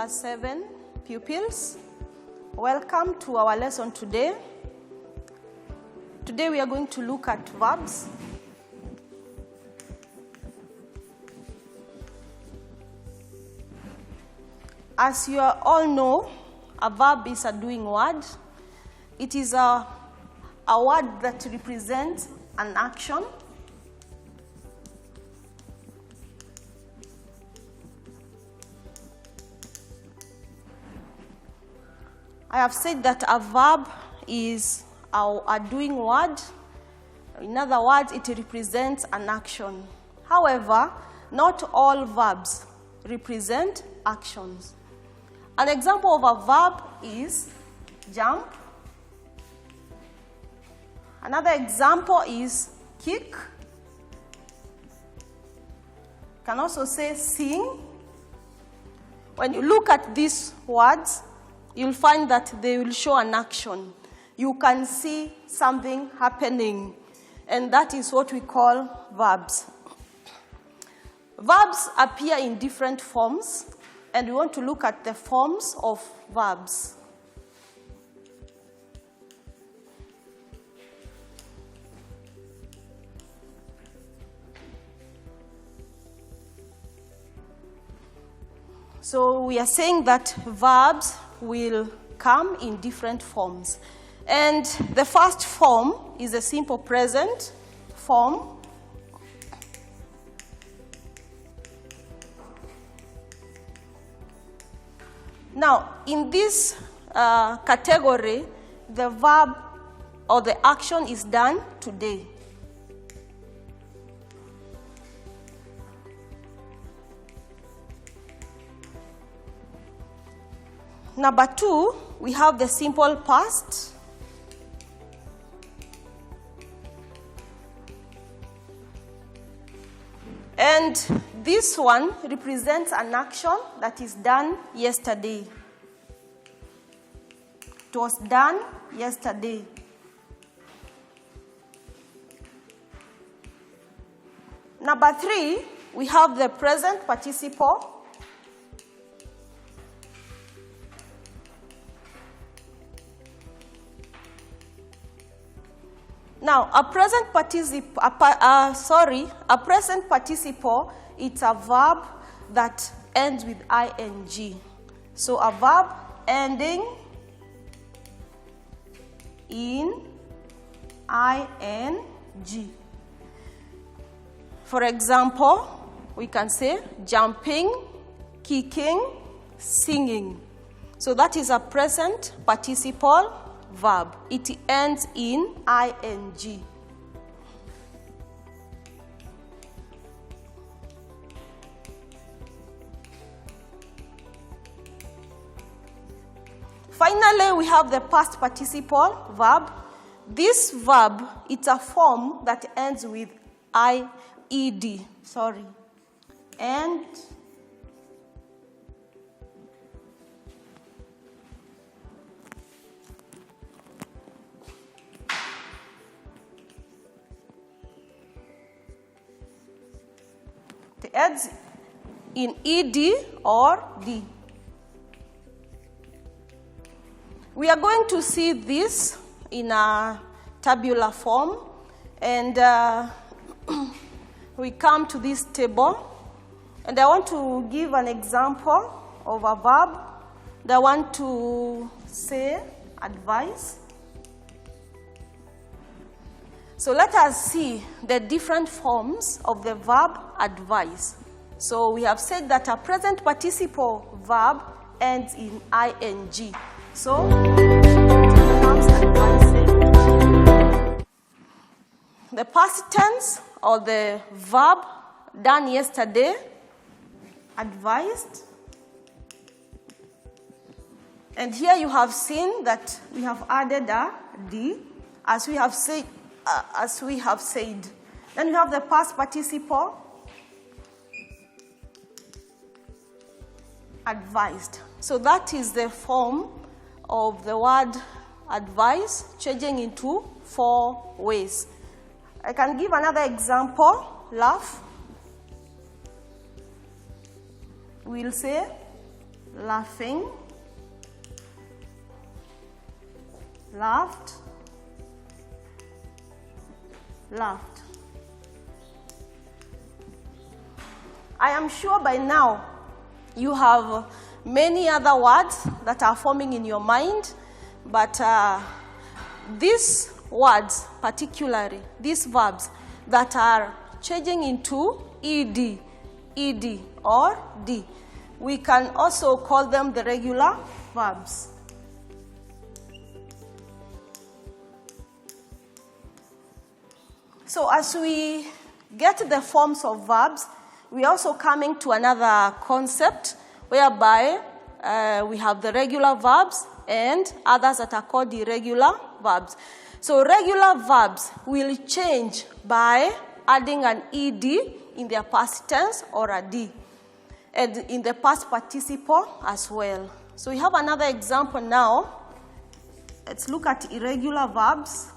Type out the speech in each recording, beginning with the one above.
Class 7 pupils. Welcome to our lesson today. Today we are going to look at verbs. As you all know, a verb is a doing word. It is a word that represents an action. I have said that a verb is a doing word. In other words, it represents an action. However, not all verbs represent actions. An example of a verb is jump. Another example is kick. You can also say sing. When you look at these words, you'll find that they will show an action. You can see something happening, and that is what we call verbs. Verbs appear in different forms, and we want to look at the forms of verbs. So we are saying that verbs will come in different forms. And the first form is a simple present form. Now, in this category, the verb or the action is done today. Number two, we have the simple past. And this one represents an action that is done yesterday. It was done yesterday. Number three, we have the present participle. Now, a present participle, it's a verb that ends with ing. So, a verb ending in ing. For example, we can say jumping, kicking, singing. So, that is a present participle verb. It ends in ing. Finally, we have the past participle verb. This verb, it's a form that ends with ied. And ends in ed or d. We are going to see this in a tabular form, and we come to this table, and I want to give an example of a verb that I want to say advise. So let us see the different forms of the verb advise. So we have said that a present participle verb ends in ing. So the past tense or the verb done yesterday, advised. And here you have seen that we have added a d, as we have said. Then you have the past participle, advised. So that is the form of the word advise, changing into 4 ways. I can give another example, laugh. We'll say laughing, laughed, laughed. I am sure by now you have many other words that are forming in your mind, but these words, particularly these verbs that are changing into ed, ed or d, we can also call them the regular verbs. So as we get the forms of verbs, we are also coming to another concept whereby we have the regular verbs and others that are called irregular verbs. So regular verbs will change by adding an ed in their past tense or a d, and in the past participle as well. So we have another example now. Let's look at irregular verbs.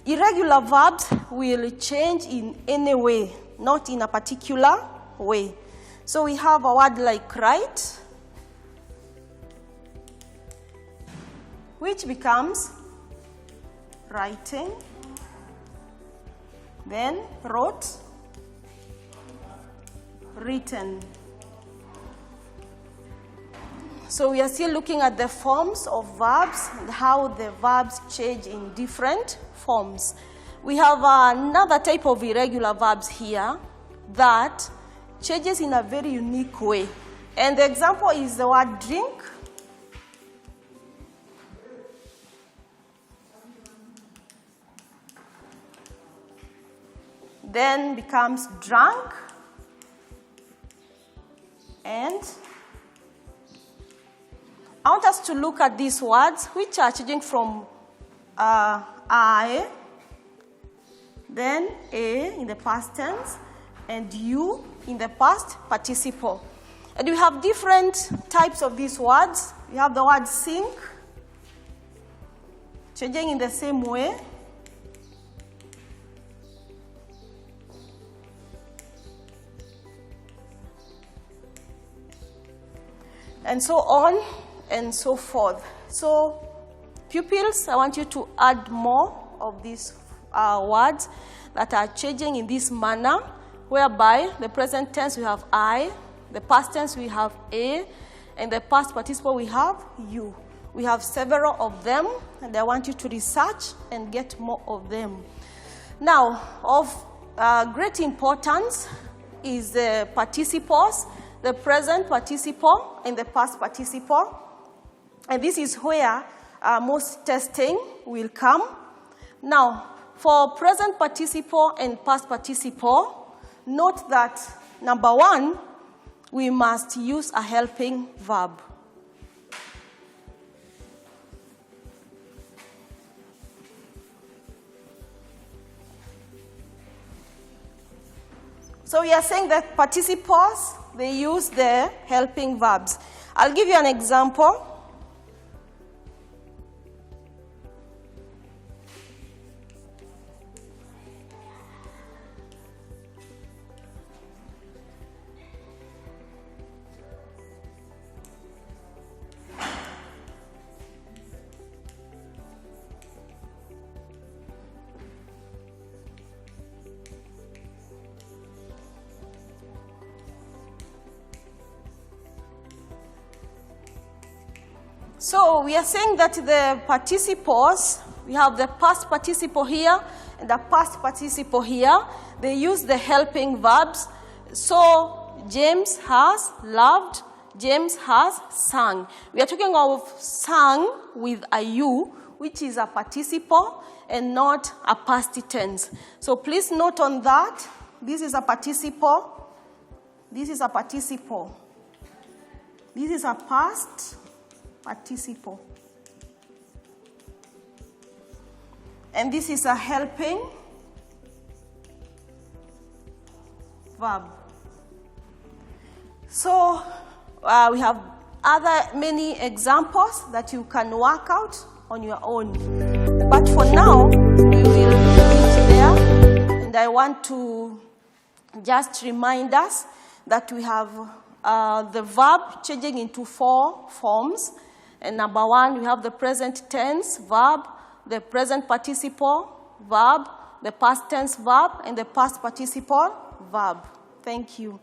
Irregular verbs will change in any way, not in a particular way. So we have a word like write, which becomes writing, then wrote, written. So we are still looking at the forms of verbs and how the verbs change in different forms. We have another type of irregular verbs here that changes in a very unique way. And the example is the word drink. Then becomes drunk. And I want us to look at these words which are changing from I, then a in the past tense, and you in the past participle. And we have different types of these words. We have the word sink, changing in the same way. And so on and so forth. So pupils, I want you to add more of these words that are changing in this manner, whereby the present tense we have I, the past tense we have a, and the past participle we have you. We have several of them, and I want you to research and get more of them. Now, of great importance is the participles, the present participle and the past participle. And this is where most testing will come. Now, for present participle and past participle, note that, number one, we must use a helping verb. So we are saying that participles, they use the helping verbs. I'll give you an example. So we are saying that the participles, we have the past participle here and the past participle here. They use the helping verbs. So James has loved, James has sung. We are talking of sung with a U, which is a participle and not a past tense. So please note on that, this is a participle, this is a participle, this is a past participle, and this is a helping verb. So we have many examples that you can work out on your own. But for now, we will leave it there, and I want to just remind us that we have the verb changing into 4 forms. And number 1, we have the present tense verb, the present participle verb, the past tense verb, and the past participle verb. Thank you.